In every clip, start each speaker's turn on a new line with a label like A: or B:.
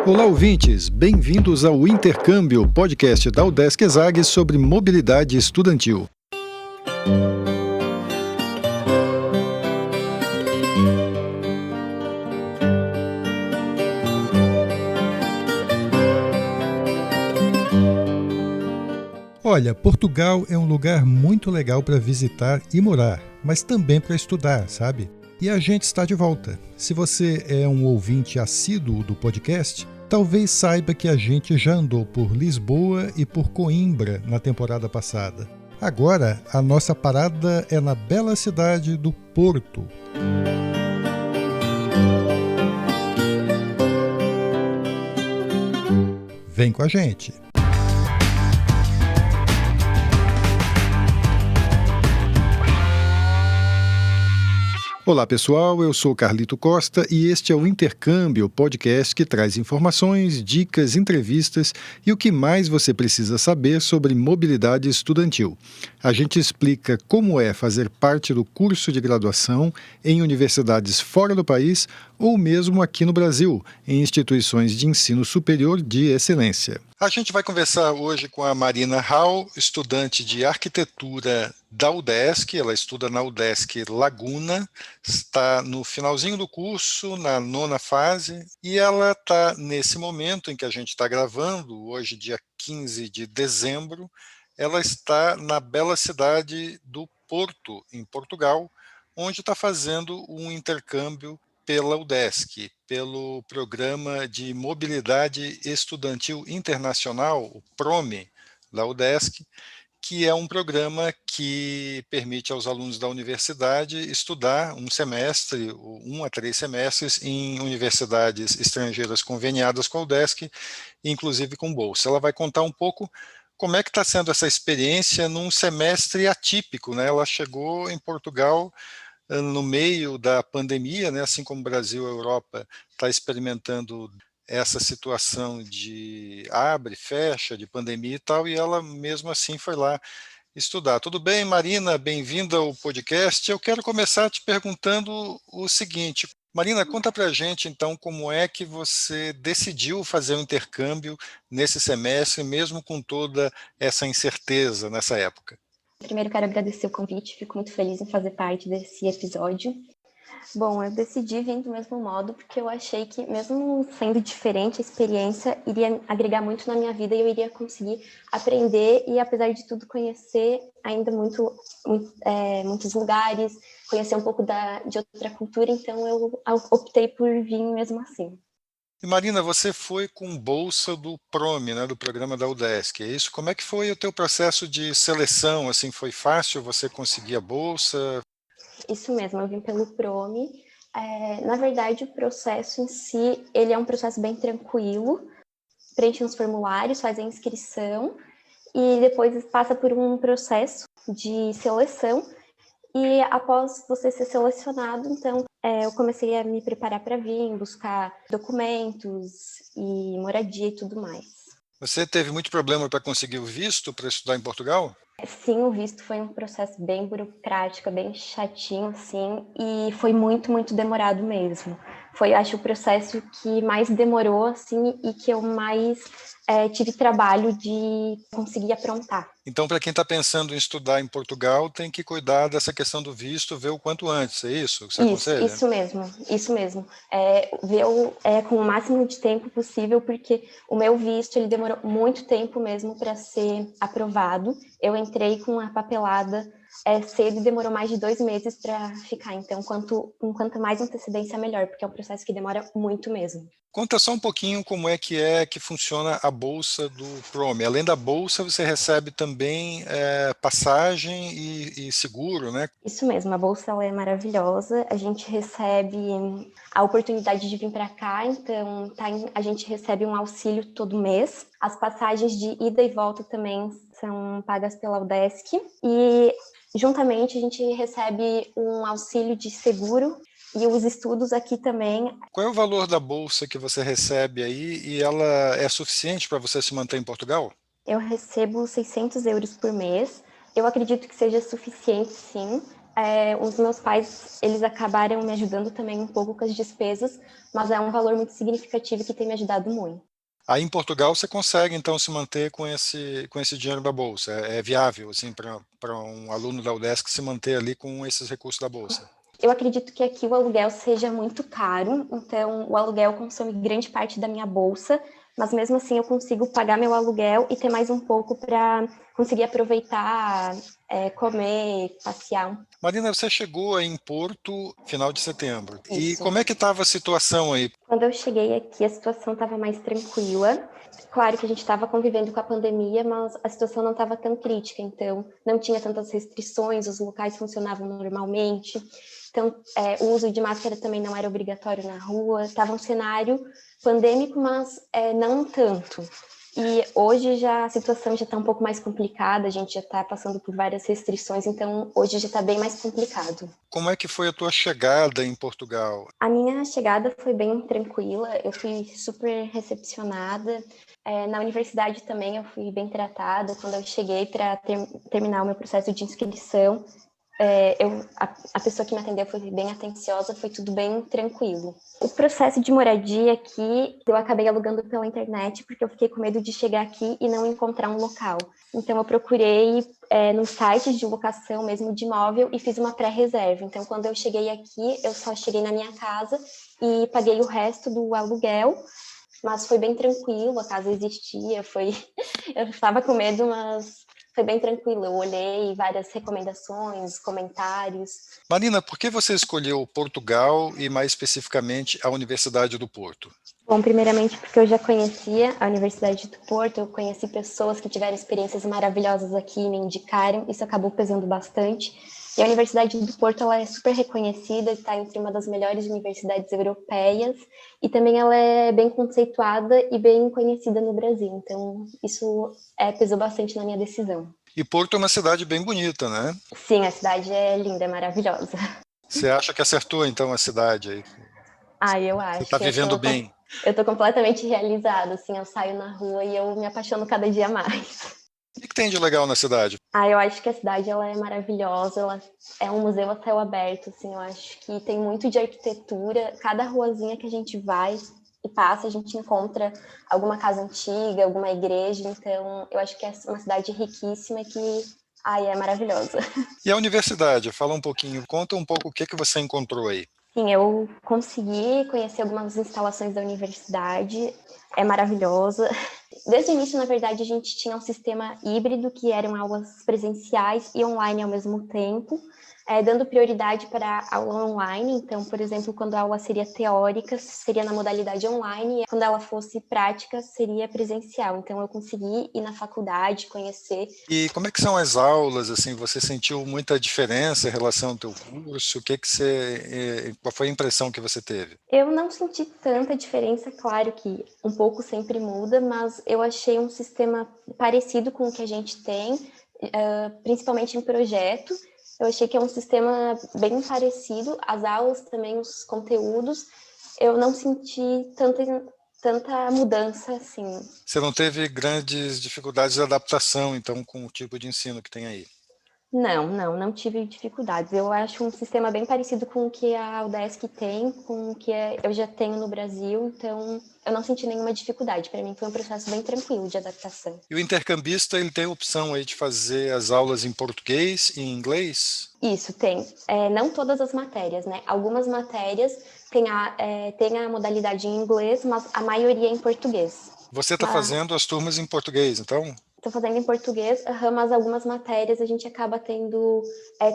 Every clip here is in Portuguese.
A: Olá, ouvintes! Bem-vindos ao Intercâmbio, podcast da UDESC ESAG sobre mobilidade estudantil. Olha, Portugal é um lugar muito legal para visitar e morar, mas também para estudar, sabe? E a gente está de volta. Se você é um ouvinte assíduo do podcast, talvez saiba que a gente já andou por Lisboa e por Coimbra na temporada passada. Agora, a nossa parada é na bela cidade do Porto. Vem com a gente! Olá pessoal, eu sou Carlito Costa e este é o Intercâmbio, podcast que traz informações, dicas, entrevistas e o que mais você precisa saber sobre mobilidade estudantil. A gente explica como é fazer parte do curso de graduação em universidades fora do país ou mesmo aqui no Brasil, em instituições de ensino superior de excelência. A gente vai conversar hoje com a Marina Hall, estudante de arquitetura da UDESC. Ela estuda na UDESC Laguna, está no finalzinho do curso, na 9ª fase, e ela está nesse momento em que a gente está gravando, hoje dia 15 de dezembro, ela está na bela cidade do Porto, em Portugal, onde está fazendo um intercâmbio pela UDESC, pelo Programa de Mobilidade Estudantil Internacional, o PROME, da UDESC, que é um programa que permite aos alunos da universidade estudar um semestre, 1 a 3 semestres, em universidades estrangeiras conveniadas com a UDESC, inclusive com bolsa. Ela vai contar um pouco como é que está sendo essa experiência num semestre atípico, né? Ela chegou em Portugal no meio da pandemia, né, assim como o Brasil e a Europa está experimentando essa situação de abre, fecha, de pandemia e tal, e ela mesmo assim foi lá estudar. Tudo bem, Marina? Bem-vinda ao podcast. Eu quero começar te perguntando o seguinte. Marina, conta pra gente então como é que você decidiu fazer um intercâmbio nesse semestre, mesmo com toda essa incerteza nessa época.
B: Primeiro, quero agradecer o convite, fico muito feliz em fazer parte desse episódio. Bom, eu decidi vir do mesmo modo porque eu achei que, mesmo sendo diferente, a experiência iria agregar muito na minha vida e eu iria conseguir aprender e, apesar de tudo, conhecer ainda muitos lugares, conhecer um pouco de outra cultura, então eu optei por vir mesmo assim.
A: E Marina, você foi com bolsa do PROME, né, do programa da UDESC, é isso? Como é que foi o teu processo de seleção? Assim, foi fácil você conseguir a bolsa?
B: Isso mesmo, eu vim pelo PROME. Na verdade, o processo em si, ele é um processo bem tranquilo. Preenche uns formulários, faz a inscrição e depois passa por um processo de seleção. E após você ser selecionado, então, eu comecei a me preparar para vir, buscar documentos e moradia e tudo mais.
A: Você teve muito problema para conseguir o visto para estudar em Portugal?
B: Sim, o visto foi um processo bem burocrático, bem chatinho, assim, e foi muito, muito demorado mesmo. Foi, acho, o processo que mais demorou, assim, e que eu mais tive trabalho de conseguir aprontar.
A: Então, para quem está pensando em estudar em Portugal, tem que cuidar dessa questão do visto, ver o quanto antes, é isso que você aconselha?
B: Isso mesmo. Ver com o máximo de tempo possível, porque o meu visto ele demorou muito tempo mesmo para ser aprovado. Eu entrei com a papelada cedo e demorou mais de 2 meses para ficar. Então, quanto mais antecedência, melhor, porque é um processo que demora muito mesmo.
A: Conta só um pouquinho como é que funciona a bolsa do PROME. Além da bolsa, você recebe também passagem e seguro, né?
B: Isso mesmo, a bolsa ela é maravilhosa. A gente recebe a oportunidade de vir para cá, então a gente recebe um auxílio todo mês. As passagens de ida e volta também são pagas pela UDESC e juntamente a gente recebe um auxílio de seguro. E os estudos aqui também.
A: Qual é o valor da bolsa que você recebe aí e ela é suficiente para você se manter em Portugal?
B: Eu recebo 600 euros por mês. Eu acredito que seja suficiente, sim. Os meus pais, eles acabaram me ajudando também um pouco com as despesas, mas é um valor muito significativo que tem me ajudado muito.
A: Aí em Portugal você consegue então se manter com esse dinheiro da bolsa. É viável assim para um aluno da UDESC se manter ali com esses recursos da bolsa.
B: Eu acredito que aqui o aluguel seja muito caro, então o aluguel consome grande parte da minha bolsa, mas mesmo assim eu consigo pagar meu aluguel e ter mais um pouco para conseguir aproveitar, comer, passear.
A: Marina, você chegou aí em Porto final de setembro. E
B: Isso.
A: como é que estava a situação aí?
B: Quando eu cheguei aqui, a situação estava mais tranquila. Claro que a gente estava convivendo com a pandemia, mas a situação não estava tão crítica, então não tinha tantas restrições, os locais funcionavam normalmente. Então, o uso de máscara também não era obrigatório na rua. Estava um cenário pandêmico, mas não tanto. E hoje já a situação já está um pouco mais complicada, a gente já está passando por várias restrições, então hoje já está bem mais complicado.
A: Como é que foi a tua chegada em Portugal?
B: A minha chegada foi bem tranquila, eu fui super recepcionada. Na universidade também eu fui bem tratada. Quando eu cheguei para terminar o meu processo de inscrição, a pessoa que me atendeu foi bem atenciosa, foi tudo bem tranquilo. O processo de moradia aqui, eu acabei alugando pela internet, porque eu fiquei com medo de chegar aqui e não encontrar um local. Então eu procurei nos sites de locação mesmo de imóvel e fiz uma pré-reserva. Então quando eu cheguei aqui, eu só cheguei na minha casa e paguei o resto do aluguel, mas foi bem tranquilo, a casa existia, eu estava com medo, mas foi bem tranquilo. Eu olhei várias recomendações, comentários.
A: Marina, por que você escolheu Portugal e mais especificamente a Universidade do Porto?
B: Bom, primeiramente porque eu já conhecia a Universidade do Porto, eu conheci pessoas que tiveram experiências maravilhosas aqui e me indicaram, isso acabou pesando bastante. E a Universidade do Porto, ela é super reconhecida, está entre uma das melhores universidades europeias, e também ela é bem conceituada e bem conhecida no Brasil, então isso pesou bastante na minha decisão.
A: E Porto é uma cidade bem bonita, né?
B: Sim, a cidade é linda, é maravilhosa.
A: Você acha que acertou então a cidade aí?
B: Eu
A: Você está
B: acho,
A: vivendo bem?
B: eu tô completamente realizada, assim, eu saio na rua e eu me apaixono cada dia mais.
A: O que tem de legal na cidade?
B: Eu acho que a cidade ela é maravilhosa, ela é um museu a céu aberto, assim, eu acho que tem muito de arquitetura, cada ruazinha que a gente vai e passa, a gente encontra alguma casa antiga, alguma igreja, então eu acho que é uma cidade riquíssima que, é maravilhosa.
A: E a universidade? Fala um pouquinho, conta um pouco o que você encontrou aí.
B: Sim, eu consegui conhecer algumas instalações da universidade, é maravilhosa. Desde o início, na verdade, a gente tinha um sistema híbrido, que eram aulas presenciais e online ao mesmo tempo, dando prioridade para a aula online. Então, por exemplo, quando a aula seria teórica, seria na modalidade online, e quando ela fosse prática, seria presencial. Então, eu consegui ir na faculdade, conhecer.
A: E como é que são as aulas, assim, você sentiu muita diferença em relação ao teu curso? Qual foi a impressão que você teve?
B: Eu não senti tanta diferença, claro que um pouco sempre muda, mas eu achei um sistema parecido com o que a gente tem, principalmente em projeto. Eu achei que é um sistema bem parecido, as aulas também, os conteúdos, eu não senti tanta mudança assim.
A: Você não teve grandes dificuldades de adaptação, então, com o tipo de ensino que tem aí?
B: Não tive dificuldades. Eu acho um sistema bem parecido com o que a UDESC tem, com o que eu já tenho no Brasil, então eu não senti nenhuma dificuldade. Para mim foi um processo bem tranquilo de adaptação.
A: E o intercambista, ele tem a opção aí de fazer as aulas em português e em inglês?
B: Isso, tem. Não todas as matérias, né? Algumas matérias têm a modalidade em inglês, mas a maioria é em português.
A: Você está fazendo as turmas em português, então?
B: Estou fazendo em português, mas algumas matérias a gente acaba tendo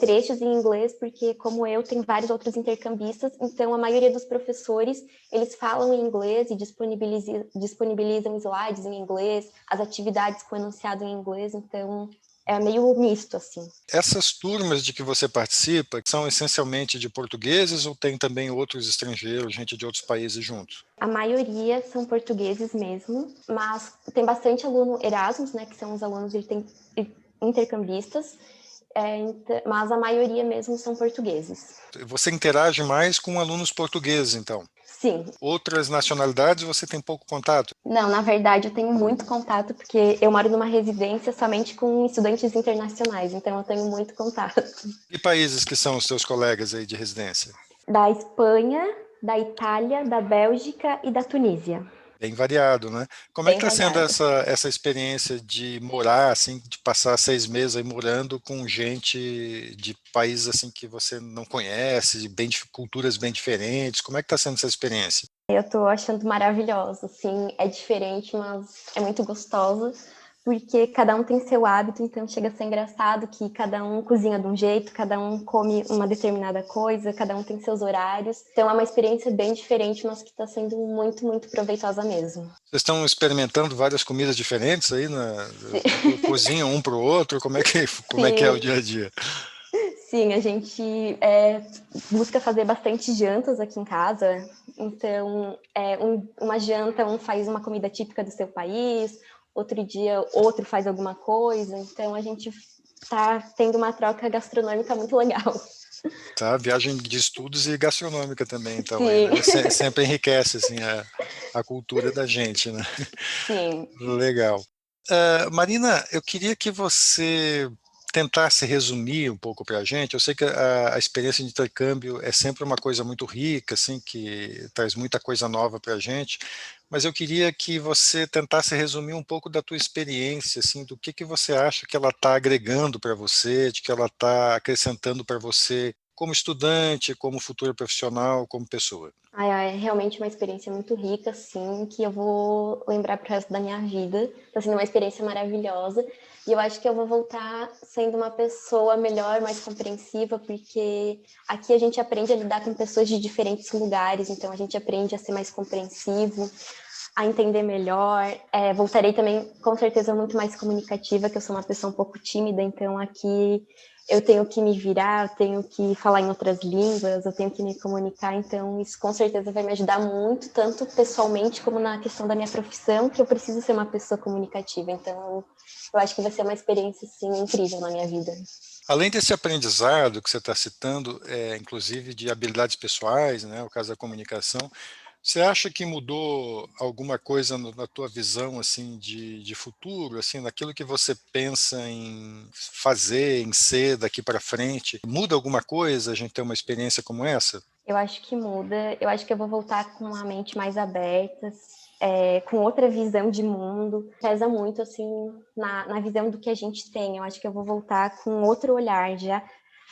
B: trechos em inglês, porque como eu, tem vários outros intercambistas, então a maioria dos professores, eles falam em inglês e disponibilizam slides em inglês, as atividades com enunciado em inglês, então é meio misto, assim.
A: Essas turmas de que você participa são essencialmente de portugueses ou tem também outros estrangeiros, gente de outros países juntos?
B: A maioria são portugueses mesmo, mas tem bastante aluno Erasmus, né, que são os alunos intercambistas, mas a maioria mesmo são portugueses.
A: Você interage mais com alunos portugueses, então?
B: Sim.
A: Outras nacionalidades você tem pouco contato?
B: Não, na verdade eu tenho muito contato, porque eu moro numa residência somente com estudantes internacionais, então eu tenho muito contato.
A: Que países que são os seus colegas aí de residência?
B: Da Espanha, da Itália, da Bélgica e da Tunísia.
A: Bem variado, né? Como é que
B: Bem
A: está sendo
B: variado.
A: essa experiência de morar, assim, de passar 6 meses aí morando com gente de países assim que você não conhece, de culturas bem diferentes? Como é que está sendo essa experiência?
B: Eu tô achando maravilhosa, assim, é diferente, mas é muito gostosa, porque cada um tem seu hábito, então chega a ser engraçado que cada um cozinha de um jeito, cada um come uma determinada coisa, cada um tem seus horários. Então é uma experiência bem diferente, mas que está sendo muito, muito proveitosa mesmo.
A: Vocês estão experimentando várias comidas diferentes aí, cozinham um para o outro? Como é que é o
B: Sim,
A: dia a dia?
B: sim, a gente busca fazer bastante jantas aqui em casa. Então, uma janta, um faz uma comida típica do seu país, outro dia outro faz alguma coisa. Então, a gente está tendo uma troca gastronômica muito legal.
A: Tá, viagem de estudos e gastronômica também, então, aí,
B: Sim,
A: né? Sempre enriquece, assim, a cultura da gente, né?
B: sim.
A: Legal. Marina, eu queria que você tentasse resumir um pouco para a gente. Eu sei que a experiência de intercâmbio é sempre uma coisa muito rica, assim, que traz muita coisa nova para a gente, mas eu queria que você tentasse resumir um pouco da tua experiência, assim, do que você acha que ela está agregando para você, de que ela está acrescentando para você como estudante, como futura profissional, como pessoa.
B: É realmente uma experiência muito rica, assim, que eu vou lembrar pro resto da minha vida. Está sendo uma experiência maravilhosa. E eu acho que eu vou voltar sendo uma pessoa melhor, mais compreensiva, porque aqui a gente aprende a lidar com pessoas de diferentes lugares, então a gente aprende a ser mais compreensivo, a entender melhor. Voltarei também, com certeza, muito mais comunicativa, que eu sou uma pessoa um pouco tímida, então aqui eu tenho que me virar, eu tenho que falar em outras línguas, eu tenho que me comunicar, então isso com certeza vai me ajudar muito, tanto pessoalmente como na questão da minha profissão, que eu preciso ser uma pessoa comunicativa, então eu acho que vai ser uma experiência, assim, incrível na minha vida.
A: Além desse aprendizado que você está citando, inclusive de habilidades pessoais, né, o caso da comunicação, você acha que mudou alguma coisa na tua visão assim de futuro, assim, naquilo que você pensa em fazer, em ser daqui para frente? Muda alguma coisa a gente ter uma experiência como essa?
B: Eu acho que muda, eu acho que eu vou voltar com a mente mais aberta, com outra visão de mundo. Pesa muito, assim, na visão do que a gente tem. Eu acho que eu vou voltar com outro olhar já,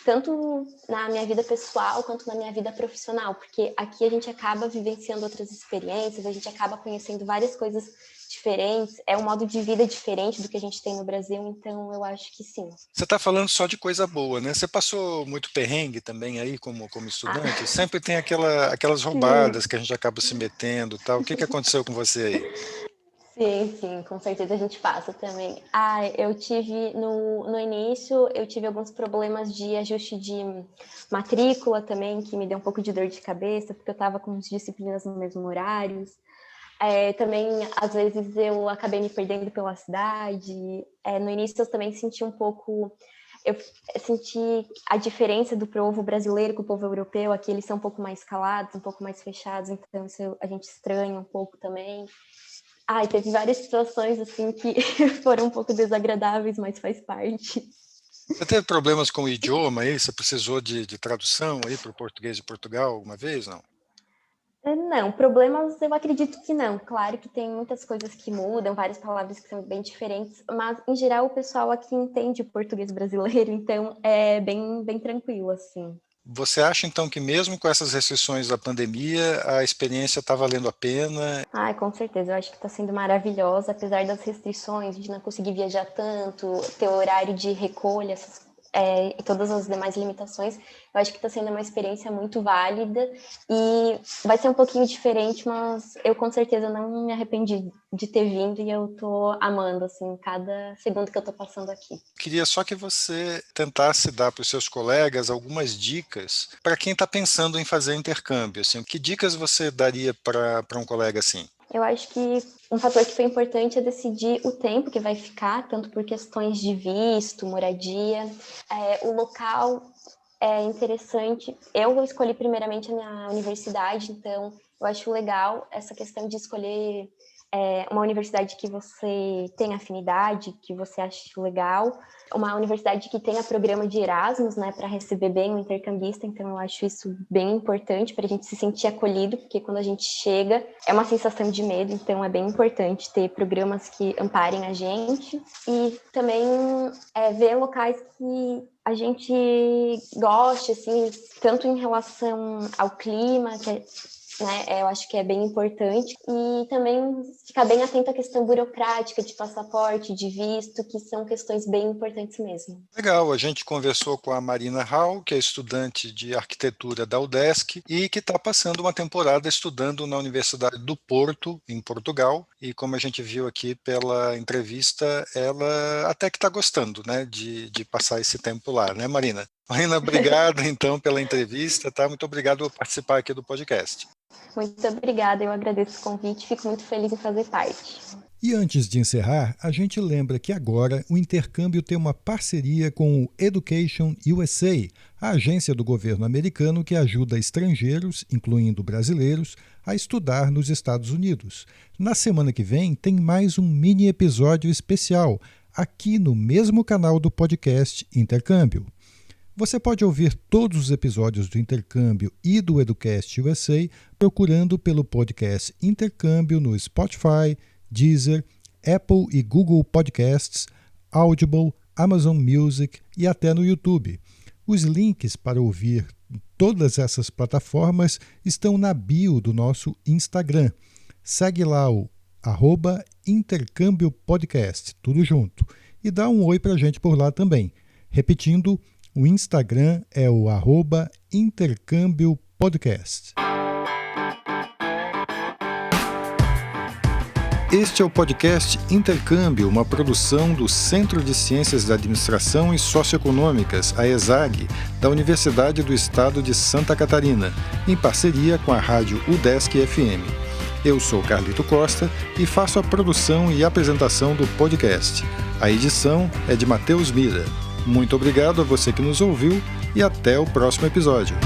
B: tanto na minha vida pessoal quanto na minha vida profissional, porque aqui a gente acaba vivenciando outras experiências, a gente acaba conhecendo várias coisas diferentes, é um modo de vida diferente do que a gente tem no Brasil, então eu acho que sim.
A: Você está falando só de coisa boa, né? Você passou muito perrengue também aí como
B: Ah,
A: estudante? Sempre tem aquelas
B: sim.
A: roubadas que a gente acaba se metendo, tal. O que aconteceu com você aí?
B: Sim, sim, com certeza a gente passa também. Eu tive no início, eu tive alguns problemas de ajuste de matrícula também, que me deu um pouco de dor de cabeça, porque eu estava com disciplinas no mesmo horários. Também, às vezes, eu acabei me perdendo pela cidade. No início, eu também senti um pouco. Eu senti a diferença do povo brasileiro com o povo europeu. Aqui eles são um pouco mais calados, um pouco mais fechados, então isso a gente estranha um pouco também. Teve várias situações assim que foram um pouco desagradáveis, mas faz parte.
A: Você teve problemas com o idioma aí? Você precisou de tradução aí para o português de Portugal alguma vez? Não?
B: Não, problemas eu acredito que não. Claro que tem muitas coisas que mudam, várias palavras que são bem diferentes, mas em geral o pessoal aqui entende o português brasileiro, então é bem, bem tranquilo, assim.
A: Você acha então que mesmo com essas restrições da pandemia, a experiência está valendo a pena?
B: Com certeza, eu acho que está sendo maravilhosa, apesar das restrições, de não conseguir viajar tanto, ter horário de recolha, e todas as demais limitações, eu acho que está sendo uma experiência muito válida e vai ser um pouquinho diferente, mas eu com certeza não me arrependi de ter vindo e eu tô amando, assim, cada segundo que eu tô passando aqui.
A: Queria só que você tentasse dar para os seus colegas algumas dicas para quem está pensando em fazer intercâmbio. Assim, que dicas você daria para um colega assim?
B: Eu acho que um fator que foi importante é decidir o tempo que vai ficar, tanto por questões de visto, moradia, o local é interessante. Eu escolhi primeiramente a minha universidade, então eu acho legal essa questão de escolher uma universidade que você tem afinidade, que você acha legal, uma universidade que tenha programa de Erasmus, né, para receber bem o intercambista, então eu acho isso bem importante para a gente se sentir acolhido, porque quando a gente chega é uma sensação de medo, então é bem importante ter programas que amparem a gente e também ver locais que a gente goste, assim, tanto em relação ao clima, que né, eu acho que é bem importante. E também ficar bem atento à questão burocrática de passaporte, de visto, que são questões bem importantes mesmo.
A: Legal, a gente conversou com a Marina Hall, que é estudante de arquitetura da UDESC e que está passando uma temporada estudando na Universidade do Porto, em Portugal. E como a gente viu aqui pela entrevista, ela até que está gostando, né, de passar esse tempo lá, né, Marina? Marina, obrigado então pela entrevista, tá? Muito obrigado por participar aqui do podcast.
B: Muito obrigada, eu agradeço o convite, fico muito feliz em fazer parte.
A: E antes de encerrar, a gente lembra que agora o intercâmbio tem uma parceria com o Education USA, a agência do governo americano que ajuda estrangeiros, incluindo brasileiros, a estudar nos Estados Unidos. Na semana que vem tem mais um mini episódio especial, aqui no mesmo canal do podcast Intercâmbio. Você pode ouvir todos os episódios do Intercâmbio e do Educast USA procurando pelo podcast Intercâmbio no Spotify, Deezer, Apple e Google Podcasts, Audible, Amazon Music e até no YouTube. Os links para ouvir todas essas plataformas estão na bio do nosso Instagram. Segue lá o @Intercâmbio Podcast, tudo junto. E dá um oi para a gente por lá também. Repetindo, o Instagram é o @Intercâmbio Podcast. Este é o podcast Intercâmbio, uma produção do Centro de Ciências da Administração e Socioeconômicas, a ESAG, da Universidade do Estado de Santa Catarina, em parceria com a rádio UDESC FM. Eu sou Carlito Costa e faço a produção e apresentação do podcast. A edição é de Matheus Mira. Muito obrigado a você que nos ouviu e até o próximo episódio.